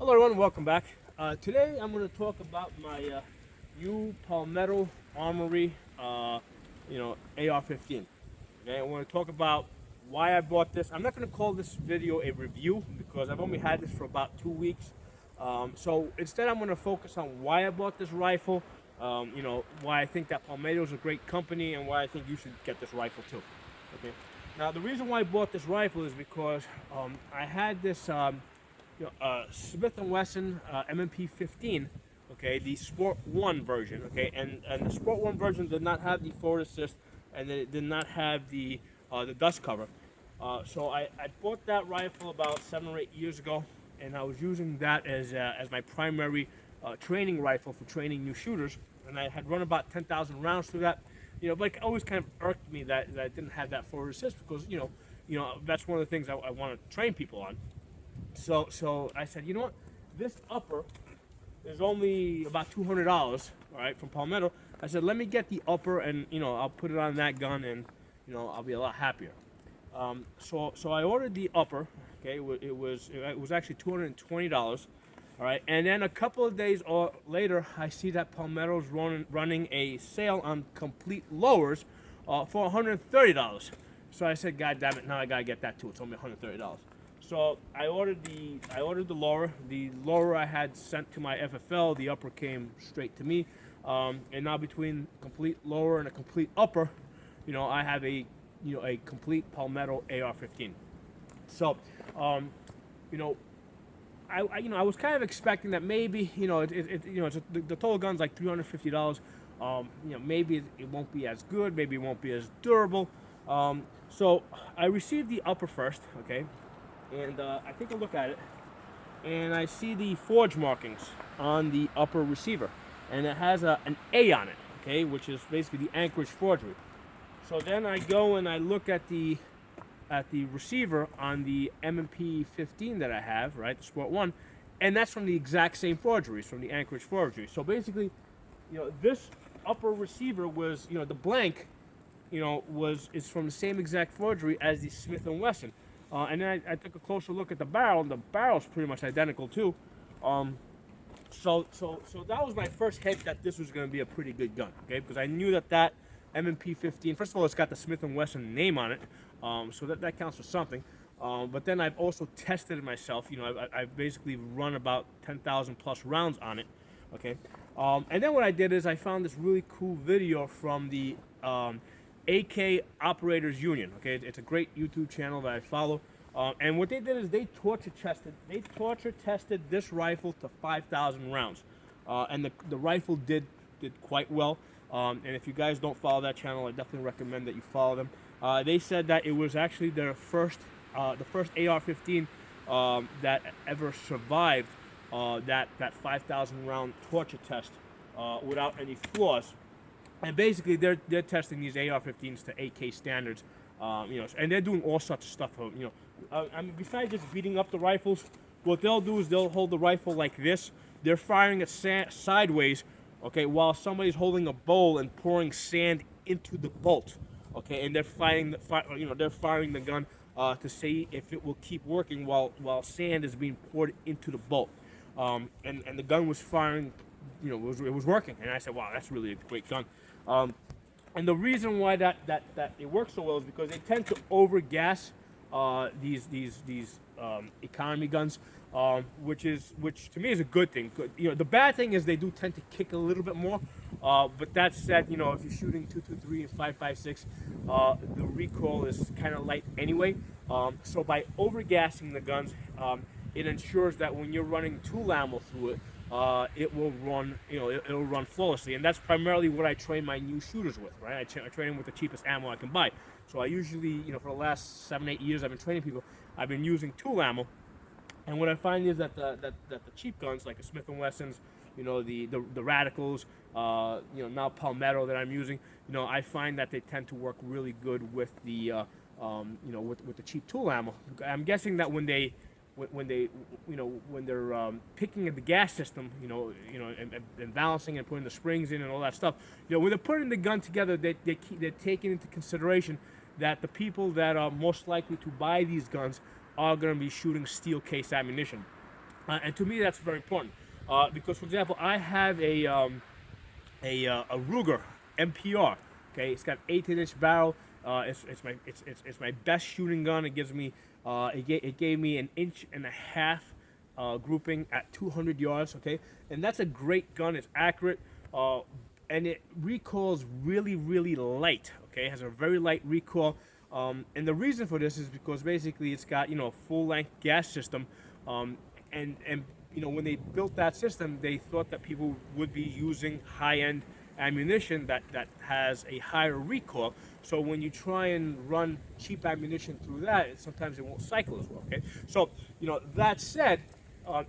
Hello everyone, welcome back. Today I'm going to talk about my new Palmetto Armory, AR-15. Okay, I want to talk about why I bought this. I'm not going to call this video a review because I've only had this for about 2 weeks. So instead I'm going to focus on why I bought this rifle, why I think that Palmetto is a great company and why I think you should get this rifle too. Okay. Now the reason why I bought this rifle is because I had this Smith & Wesson M&P 15, okay, the Sport 1 version, okay, and the Sport 1 version did not have the forward assist, and it did not have the dust cover. So I bought that rifle about 7 or 8 years ago, and I was using that as my primary training rifle for training new shooters, and I had run about 10,000 rounds through that, but it always kind of irked me that I didn't have that forward assist because, that's one of the things I want to train people on. So I said, you know what? This upper is only about $200, all right, from Palmetto. I said, let me get the upper, and I'll put it on that gun, and I'll be a lot happier. So I ordered the upper. Okay, it was actually $220, all right. And then a couple of days later, I see that Palmetto's running a sale on complete lowers for $130. So I said, God damn it! Now I gotta get that too. It's only $130. So I ordered the lower. The lower I had sent to my FFL. The upper came straight to me. And now between complete lower and a complete upper, I have a complete Palmetto AR-15. So, I was kind of expecting that maybe the total gun's like $350. Maybe it won't be as good. Maybe it won't be as durable. So I received the upper first. Okay. And I take a look at it, and I see the forge markings on the upper receiver, and it has an A on it, okay, which is basically the Anchorage forgery. So then I go and I look at the receiver on the M&P 15 that I have, right, the Sport 1, and that's from the exact same forgeries, from the Anchorage forgery. So basically, this upper receiver was, the blank, is from the same exact forgery as the Smith & Wesson. And then I took a closer look at the barrel, and the barrel's pretty much identical too. So that was my first hint that this was going to be a pretty good gun, okay? Because I knew that M&P 15, first of all, it's got the Smith & Wesson name on it, so that counts for something. But then I've also tested it myself. I've basically run about 10,000 plus rounds on it, okay? And then what I did is I found this really cool video from the AK Operators Union. Okay, it's a great YouTube channel that I follow. And what they did is they torture tested this rifle to 5,000 rounds, and the rifle did quite well. And if you guys don't follow that channel, I definitely recommend that you follow them. They said that it was actually the first AR-15 that ever survived that 5,000 round torture test without any flaws. And basically, they're testing these AR-15s to AK standards, and they're doing all sorts of stuff. Besides just beating up the rifles, what they'll do is they'll hold the rifle like this. They're firing it sideways, okay, while somebody's holding a bowl and pouring sand into the bolt, okay, and they're firing the gun to see if it will keep working while sand is being poured into the bolt, and the gun was firing. It was working, and I said, wow, that's really a great gun. And the reason why that it works so well is because they tend to overgas these economy guns, which to me is a good thing. The bad thing is they do tend to kick a little bit more. But that said, if you're shooting 223 and 5.56, the recoil is kind of light anyway. So by overgassing the guns, it ensures that when you're running tool ammo through it, it will run, it'll run flawlessly, and that's primarily what I train my new shooters with, right? I train them with the cheapest ammo I can buy. So I usually, for the last 7-8 years, I've been training people. I've been using tool ammo, and what I find is that the cheap guns like the Smith & Wessons, the Radicals, now Palmetto that I'm using, I find that they tend to work really good with the, with the cheap tool ammo. I'm guessing that when they're picking at the gas system, and balancing and putting the springs in and all that stuff, when they're putting the gun together, they're taking into consideration that the people that are most likely to buy these guns are going to be shooting steel case ammunition. and to me that's very important because, for example, I have a Ruger MPR. Okay, it's got 18-inch barrel. It's my best shooting gun. It gives me it gave me an 1.5 inch grouping at 200 yards. Okay, and that's a great gun. It's accurate, and it recoils really light. Okay, it has a very light recoil. And the reason for this is because basically it's got, a full length gas system, and when they built that system, they thought that people would be using high-end ammunition that has a higher recoil. So when you try and run cheap ammunition through that, sometimes it won't cycle as well. Okay, so that said,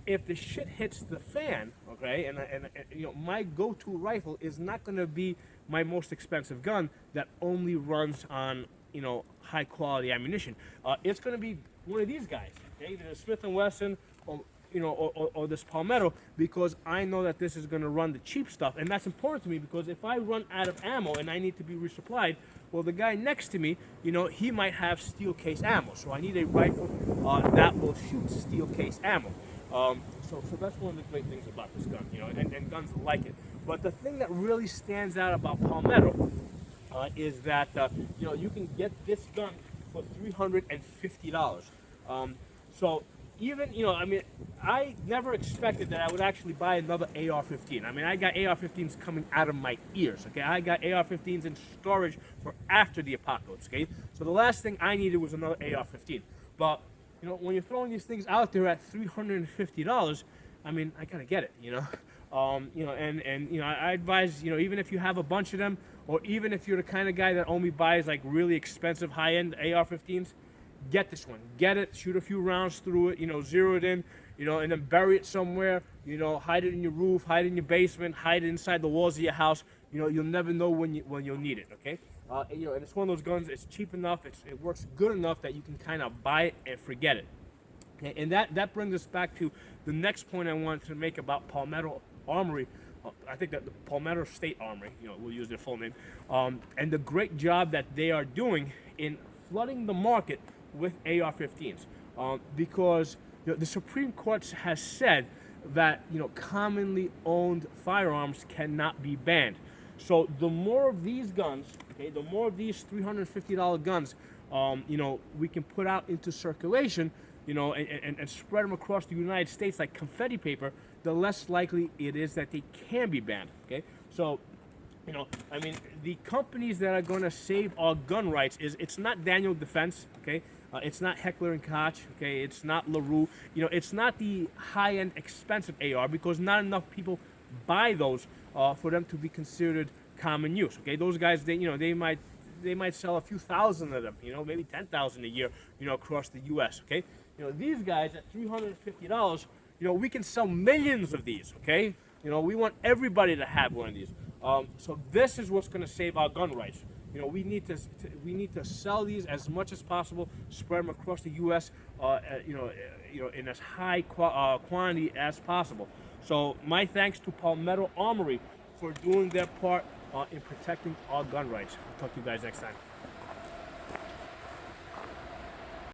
if the shit hits the fan, okay, and my go-to rifle is not going to be my most expensive gun that only runs on high quality ammunition. It's going to be one of these guys, okay, either a Smith and Wesson or this Palmetto, because I know that this is going to run the cheap stuff, and that's important to me because if I run out of ammo and I need to be resupplied, well, the guy next to me, he might have steel case ammo, so I need a rifle that will shoot steel case ammo. So that's one of the great things about this gun, and guns like it. But the thing that really stands out about Palmetto is that you can get this gun for $350. So even I never expected that I would actually buy another AR-15. I mean, I got AR-15s coming out of my ears. Okay, I got AR-15s in storage for after the apocalypse. Okay, so the last thing I needed was another AR-15. But when you're throwing these things out there at $350, I mean, I gotta get it. I advise, even if you have a bunch of them, or even if you're the kind of guy that only buys like really expensive high-end AR-15s, get this one. Get it, shoot a few rounds through it, zero it in, and then bury it somewhere, hide it in your roof, hide it in your basement, hide it inside the walls of your house. You'll never know when you'll need it, okay? And it's one of those guns, it's cheap enough, it works good enough that you can kind of buy it and forget it. Okay? And that brings us back to the next point I wanted to make about Palmetto Armory. I think that the Palmetto State Armory, we'll use their full name, and the great job that they are doing in flooding the market with AR-15s, because the Supreme Court has said that commonly owned firearms cannot be banned. So the more of these guns, okay, the more of these $350 guns, we can put out into circulation, and spread them across the United States like confetti paper, the less likely it is that they can be banned. Okay, so the companies that are going to save our gun rights it's not Daniel Defense, okay, it's not Heckler and Koch, okay, it's not LaRue, it's not the high-end expensive AR, because not enough people buy those for them to be considered common use. Okay, those guys, they might sell a few thousand of them, maybe 10,000 a year, across the U.S. Okay, these guys at $350, we can sell millions of these. Okay, we want everybody to have one of these. So this is what's going to save our gun rights. We need to sell these as much as possible, spread them across the U.S. In as high quantity as possible. So my thanks to Palmetto Armory for doing their part in protecting our gun rights. I'll talk to you guys next time.